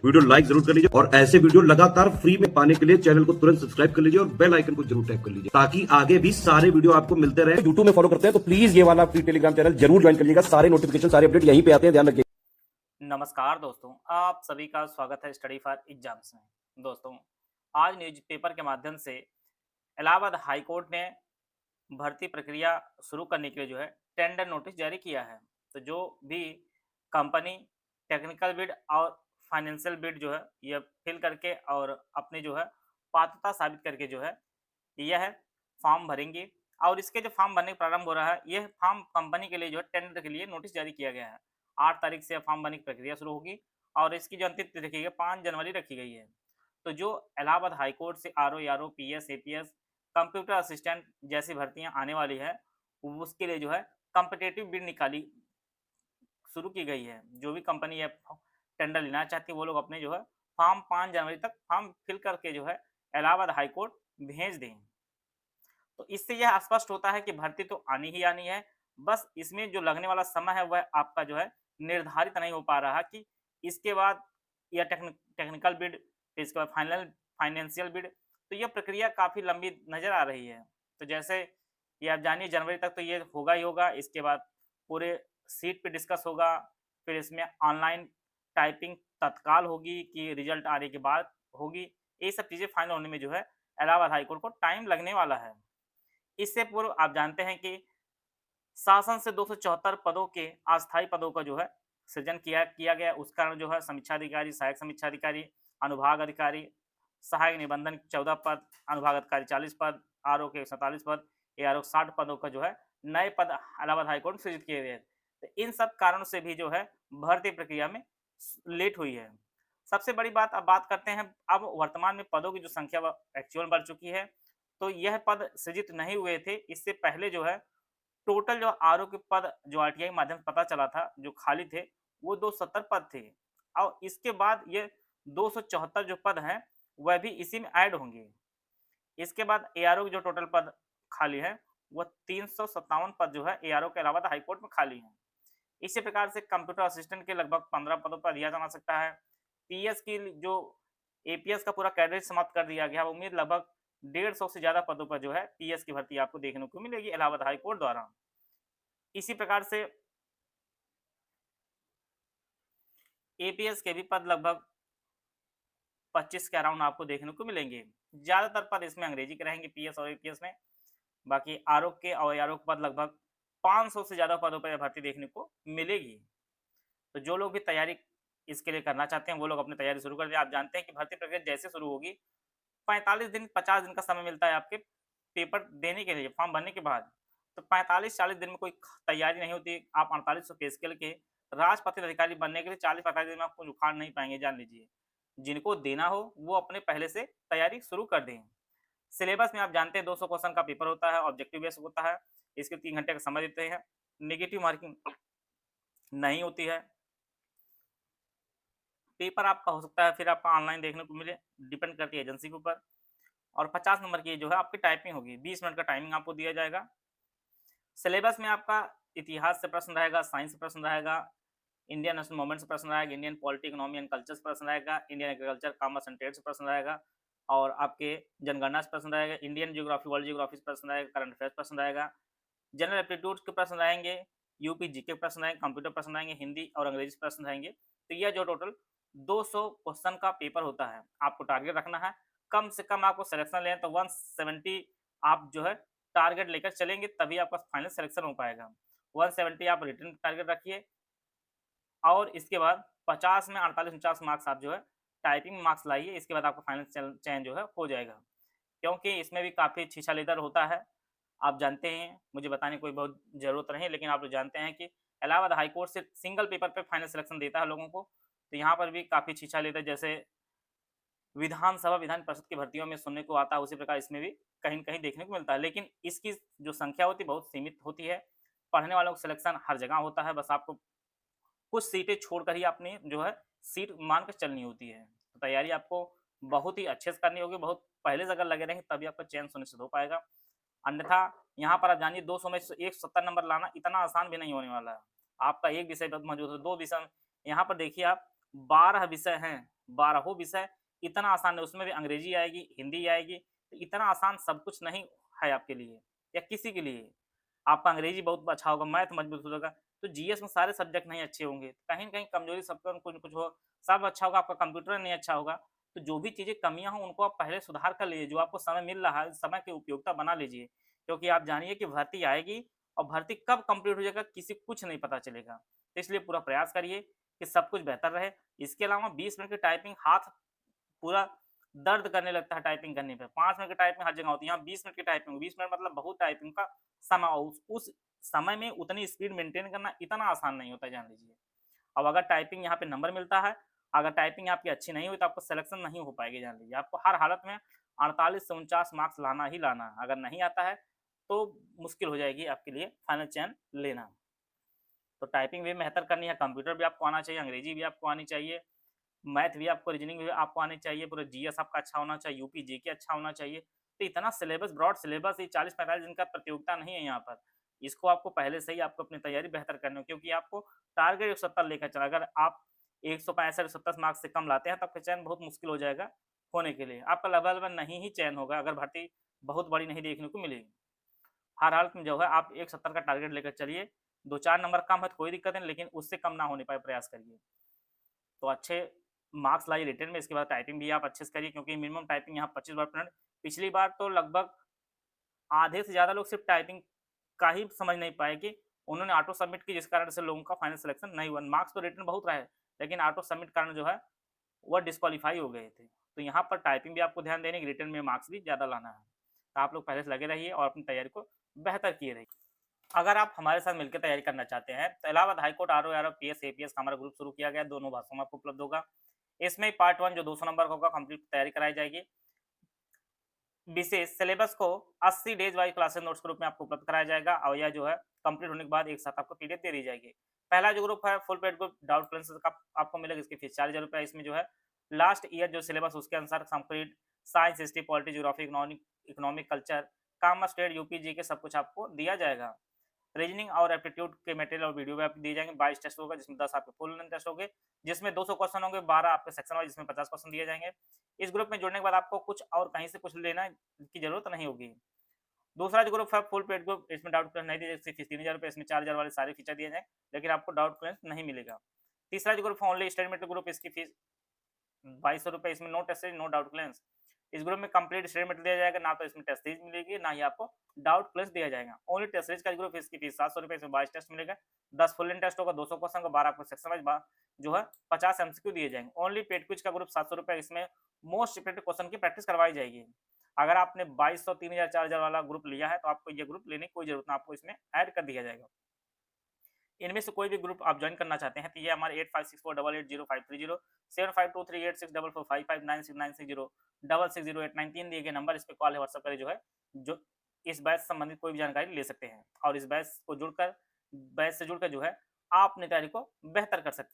Video like जरूर कर लीजिए और ऐसे वीडियो लगातार फ्री में पाने के लिए चैनल को तुरंत सब्सक्राइब कर लीजिए और बेल आइकन को जरूर टैप कर लीजिए ताकि आगे भी सारे वीडियो आपको मिलते रहे। यूट्यूब में फॉलो करते हैं तो प्लीज ये वाला फ्री टेलीग्राम चैनल जरूर ज्वाइन कर लीजिएगा। सारे नोटिफिकेशन सारे अपडेट यहीं पे आते हैं, ध्यान रखिए। नमस्कार दोस्तों, आप सभी का स्वागत है स्टडी फॉर एग्जाम्स में। दोस्तों, आज न्यूज़पेपर के माध्यम से इलाहाबाद हाई कोर्ट ने भर्ती प्रक्रिया शुरू करने के लिए टेंडर नोटिस जारी किया है। तो जो भी कंपनी टेक्निकल बिड और फाइनेंशियल बिड यह फिल करके और अपने पात्रता साबित करके यह फॉर्म भरेंगे और इसके जो फॉर्म भरने का प्रारंभ हो रहा है, यह फॉर्म कंपनी के लिए टेंडर के लिए नोटिस जारी किया गया है। 8 तारीख से फॉर्म भरने की प्रक्रिया शुरू होगी और इसकी जो अंतिम तिथि रखी गई 5 जनवरी रखी गई है। तो जो इलाहाबाद हाई कोर्ट से RO, PS, APS, computer assistant जैसी भर्तियां आने वाली है, उसके लिए कॉम्पिटिटिव बिड निकाली शुरू की गई है। जो भी कंपनी यह टेंडर लेना चाहती है वो लोग अपने फॉर्म 5 जनवरी तक फॉर्म फिल करके इलाहाबाद हाई कोर्ट भेज दें। तो इससे यह स्पष्ट होता है कि भर्ती तो आनी ही आनी है, बस इसमें जो लगने वाला समय है वह आपका निर्धारित नहीं हो पा रहा कि इसके बाद या टेक्निकल बिड, इसके बाद फाइनेंशियल बिड। तो यह प्रक्रिया काफ़ी लंबी नज़र आ रही है। तो जैसे ये आप जानिए, जनवरी तक तो ये होगा ही होगा। इसके बाद पूरे सीट पे डिस्कस होगा, फिर इसमें ऑनलाइन टाइपिंग तत्काल होगी कि रिजल्ट आने के बाद होगी। ये सब चीज़ें फाइनल होने में इलाहाबाद हाईकोर्ट को टाइम लगने वाला है। इससे पूर्व आप जानते हैं कि शासन से 274 पदों के अस्थायी पदों का सृजन किया गया। उस कारण समीक्षा अधिकारी, सहायक समीक्षा अधिकारी, अनुभाग अधिकारी, सहायक निबंधन 14 पद, अनुभाग अधिकारी 40 पद, आरओ के 47 पद, एआरओ 60 पदों का नए पद इलाहाबाद हाईकोर्ट सृजित किए गए। तो इन सब कारणों से भी भर्ती प्रक्रिया में लेट हुई है। सबसे बड़ी बात अब बात करते हैं, अब वर्तमान में पदों की जो संख्या एक्चुअल बढ़ चुकी है। तो यह पद सृजित नहीं हुए थे। इससे पहले टोटल आरओ के पद जो आरटीआई के माध्यम से पता चला था जो खाली थे, वो 270 पद थे और इसके बाद ये 274 जो पद हैं वह भी इसी में ऐड होंगे। इसके बाद एआरओ के जो टोटल पद खाली है वह 357 पद एआरओ के अलावा हाईकोर्ट में खाली हैं। इसी प्रकार से कंप्यूटर असिस्टेंट के लगभग 15 पदों पर दिया जा सकता है। पीएस की जो एपीएस का पूरा कैडर समाप्त कर दिया गया। उम्मीद लगभग 150 से ज़्यादा पदों पर पीएस की भर्ती आपको देखने को मिलेगी इलाहाबाद हाई कोर्ट द्वारा। इसी प्रकार से एपीएस के भी पद लगभग 25 के अराउंड आपको देखने को मिलेंगे। ज़्यादातर पद इसमें अंग्रेजी के रहेंगे पीएस और एपीएस में। बाकी आरओ के और एआरओ के पद लगभग 500 से ज़्यादा पदों पर भर्ती देखने को मिलेगी। तो जो लोग भी तैयारी इसके लिए करना चाहते हैं वो लोग अपनी तैयारी शुरू कर दें। आप जानते हैं कि भर्ती प्रक्रिया जैसे शुरू होगी 45 दिन 50 दिन का समय मिलता है आपके पेपर देने के लिए, फॉर्म भरने के बाद। तो 45-40 दिन में कोई तैयारी नहीं होती। आप 4800 पे स्केल के राजपत्रित अधिकारी बनने के लिए 40-45 दिन में आपको उखाड़ नहीं पाएंगे, जान लीजिए। जिनको देना हो वो अपने पहले से तैयारी शुरू कर दें। सिलेबस में आप जानते हैं 200 क्वेश्चन का पेपर होता है, ऑब्जेक्टिव बेस्ड होता है। इसके 3 घंटे का समय देते हैं। नेगेटिव मार्किंग नहीं होती है। पेपर आपका हो सकता है फिर आपका ऑनलाइन देखने को मिले, डिपेंड करती है एजेंसी के ऊपर। और 50 नंबर की आपकी टाइपिंग होगी। 20 मिनट का टाइमिंग आपको दिया जाएगा। सिलेबस में आपका इतिहास से प्रश्न रहेगा, साइंस से प्रश्न रहेगा, इंडियन नेशनल मूवमेंट से प्रश्न रहेगा, Indian polity, economy and culture से प्रश्न रहेगा, Indian agriculture, commerce and trade से प्रश्न रहेगा और आपके जनगणना से प्रश्न रहेगा, इंडियन जियोग्राफी, वर्ल्ड जियोग्राफी से प्रश्न रहेगा, करंट अफेयर्स प्रश्न रहेगा, जनरल एप्टीट्यूड के प्रश्न रहेंगे, यूपी जीके प्रश्न रहेंगे, कंप्यूटर प्रश्न रहेंगे, हिंदी और अंग्रेजी प्रश्न रहेंगे। तो यह जो टोटल 200 क्वेश्चन का पेपर होता है, आपको टारगेट रखना है। कम से कम आपको सिलेक्शन लें तो 170 आप टारगेट लेकर चलेंगे तभी आपका फाइनल सिलेक्शन हो पाएगा। 170 आप रिटर्न टारगेट रखिए और इसके बाद 50 में 48-49 मार्क्स आप टाइपिंग मार्क्स लाइए। इसके बाद आपका फाइनल चयन हो जाएगा, क्योंकि इसमें भी काफ़ी छीछा-लेदर होता है। आप जानते हैं, मुझे बताने की कोई बहुत ज़रूरत नहीं, लेकिन आप लोग जानते हैं कि इलाहाबाद हाई कोर्ट से सिंगल पेपर पे फाइनल सिलेक्शन देता है लोगों को। तो यहाँ पर भी काफ़ी छीछा-लेदर जैसे विधानसभा, विधान परिषद की भर्तियों में सुनने को आता है, उसी प्रकार इसमें भी कहीं न कहीं देखने को मिलता है। लेकिन इसकी जो संख्या होती है बहुत सीमित होती है। पढ़ने वालों का सिलेक्शन हर जगह होता है, बस आपको कुछ सीटें छोड़कर ही अपनी सीट मान कर चलनी होती है। तो तैयारी आपको बहुत ही अच्छे से करनी होगी, बहुत पहले से अगर लगे रहेंगे तभी आपका चयन सुनिश्चित हो पाएगा। अन्यथा यहाँ पर आप जानिए 200 में से 170 नंबर लाना इतना आसान भी नहीं होने वाला है। आपका एक विषय मौजूद है, 2 विषय यहाँ पर देखिए आप 12 विषय हैं, 12 विषय इतना आसान है, उसमें भी अंग्रेजी आएगी, हिंदी आएगी, तो इतना आसान सब कुछ नहीं है आपके लिए या किसी के लिए। आपका अंग्रेजी बहुत अच्छा होगा, मैथ मजबूत होगा, तो जीएस में सारे सब्जेक्ट नहीं अच्छे होंगे, कहीं न कहीं कमजोरी सबका कुछ न कुछ हो, सब अच्छा होगा, आपका कंप्यूटर नहीं अच्छा होगा, तो जो भी चीज़ें कमियाँ हों उनको आप पहले सुधार कर लीजिए, जो आपको समय मिल रहा है, समय की उपयोगिता बना लीजिए। क्योंकि आप जानिए कि भर्ती आएगी और भर्ती कब कंप्लीट हो जाएगा किसी को कुछ नहीं पता चलेगा। तो इसलिए पूरा प्रयास करिए कि सब कुछ बेहतर रहे। इसके अलावा 20 मिनट की टाइपिंग हाथ पूरा दर्द करने लगता है टाइपिंग करने पे। 5 मिनट की टाइपिंग हर जगह होती है, यहाँ 20 मिनट की टाइपिंग 20 मिनट मतलब बहुत टाइपिंग का समय और उस समय में उतनी स्पीड मेंटेन करना इतना आसान नहीं होता है, जान लीजिए। अब अगर टाइपिंग यहाँ पे नंबर मिलता है, अगर टाइपिंग आपकी अच्छी नहीं हुई तो आपको सिलेक्शन नहीं हो पाएगी, जान लीजिए। आपको हर हालत में 48 से 49 मार्क्स लाना ही लाना है। अगर नहीं आता है तो मुश्किल हो जाएगी आपके लिए फाइनल चयन लेना। तो टाइपिंग भी बेहतर करनी है, कंप्यूटर भी आपको आना चाहिए, अंग्रेजी भी आपको आनी चाहिए, मैथ भी आपको, रीजनिंग भी आपको आनी चाहिए, पूरा जीएस आपका अच्छा होना चाहिए, यूपी जीके अच्छा होना चाहिए। तो इतना सिलेबस, ब्रॉड सिलेबस, ये 40-45 दिन का प्रतियोगिता नहीं है यहाँ पर। इसको आपको पहले से ही आपको अपनी तैयारी बेहतर करनी है, क्योंकि आपको टारगेट 170 लेकर चला। अगर आप 165-170 मार्क्स से कम लाते हैं तो आपका चयन बहुत मुश्किल हो जाएगा होने के लिए। आपका लेवल में नहीं ही चयन होगा अगर भर्ती बहुत बड़ी नहीं देखने को मिलेगी। हर हालत में जो है आप 170 का टारगेट लेकर चलिए। 2-4 नंबर कम है तो कोई दिक्कत नहीं, लेकिन उससे कम ना होने पाए प्रयास करिए। तो अच्छे मार्क्स लाइए रिटन में, इसके बाद टाइपिंग भी आप अच्छे से करिए, क्योंकि मिनिमम टाइपिंग यहाँ 25 वर्ड पर मिनट। पिछली बार तो लगभग आधे से ज़्यादा लोग सिर्फ टाइपिंग का ही समझ नहीं पाए कि उन्होंने ऑटो सबमिट की, जिस कारण से लोगों का फाइनल सिलेक्शन नहीं हुआ। मार्क्स तो रिटन बहुत रहे, लेकिन ऑटो सबमिट कारण जो है वह डिस्क्वालीफाई हो गए थे। तो यहाँ पर टाइपिंग भी आपको ध्यान देने की, रिटन में मार्क्स भी ज़्यादा लाना है। तो आप लोग पहले से लगे रहिए और अपनी तैयारी को बेहतर किए रहिए। अगर आप हमारे साथ मिलकर तैयारी करना चाहते हैं तो Allahabad high court RO PS APS का हमारा ग्रुप शुरू किया गया है, दोनों भाषाओं में आपको उपलब्ध होगा। इसमें पार्ट 1 जो 200 नंबर का होगा कंप्लीट तैयारी कराई जाएगी। विशेष सिलेबस को 80 डेज वाइज क्लासेस नोट्स के रूप में आपको उपलब्ध कराया जाएगा और यह जो है कंप्लीट होने के बाद एक साथ आपको पीडीएफ दे दी जाएगी। पहला जो ग्रुप है full paid group doubt clearance का आपको मिलेगा, इसकी फीस 4000 रुपये। इसमें जो है लास्ट ईयर जो सिलेबस उसके अनुसार complete science, history, polity, geography, economic, culture, commerce, trade, UP G K सब कुछ आपको दिया जाएगा। रीजनिंग और एप्टीट्यूड के मटेरियल और वीडियो भी आपको दिए जाएंगे। 22 टेस्ट होगा, जिसमें 10 आपके फुल लेंथ टेस्ट होंगे, जिसमें 200 क्वेश्चन होंगे, 12 आपके सेक्शन वाइज, जिसमें 50 क्वेश्चन दिए जाएंगे। इस ग्रुप में जुड़ने के बाद आपको कुछ और कहीं से कुछ लेना की जरूरत नहीं होगी। दूसरा जो ग्रुप है फुल पेड ग्रुप, इसमें डाउट क्लियर नहीं दिए, फीस 3000 रुपये, इसमें 4000 वाले सारे फीचर दिए जाएंगे, लेकिन आपको डाउट क्लियर नहीं मिलेगा। तीसरा जो ग्रुप है ओनली स्टडी मटेरियल ग्रुप, इसकी फीस 2200 रुपये, इसमें no test series no doubt clearance. इस ग्रुप में कंप्लीट स्टडी मटेरियल दिया जाएगा, ना तो इसमें टेस्ट सीरीज मिलेगी ना ही आपको डाउट क्लियरेंस दिया जाएगा। ओनली टेस्ट सीरीज का ग्रुप, इसकी फीस 700 रुपये, इसमें 22 टेस्ट मिलेगा, 10 फुल लेंथ टेस्ट होगा, 200 क्वेश्चन का, 12 आपको सेक्शन वाइज जो है 50 एमसीक्यू दिए जाएंगे। ओनली पेड क्विज का ग्रुप 700 रुपये, इसमें मोस्ट इफेक्टिव क्वेश्चन की प्रैक्टिस करवाई जाएगी। अगर आपने 2200, 3000, 4000 वाला ग्रुप लिया है तो आपको ये ग्रुप लेने की कोई जरूरत नहीं, आपको इसमें ऐड कर दिया जाएगा। इनमें से कोई भी ग्रुप आप ज्वाइन करना चाहते हैं तो ये हमारे 8564880530 75238644596960660893 दिए गए नंबर, इस पे कॉल है व्हाट्सएप करें, जो है जो इस बैच से संबंधित कोई भी जानकारी ले सकते हैं और इस बैच से जुड़कर जो है आप अपनी तैयारी को बेहतर कर सकते हैं।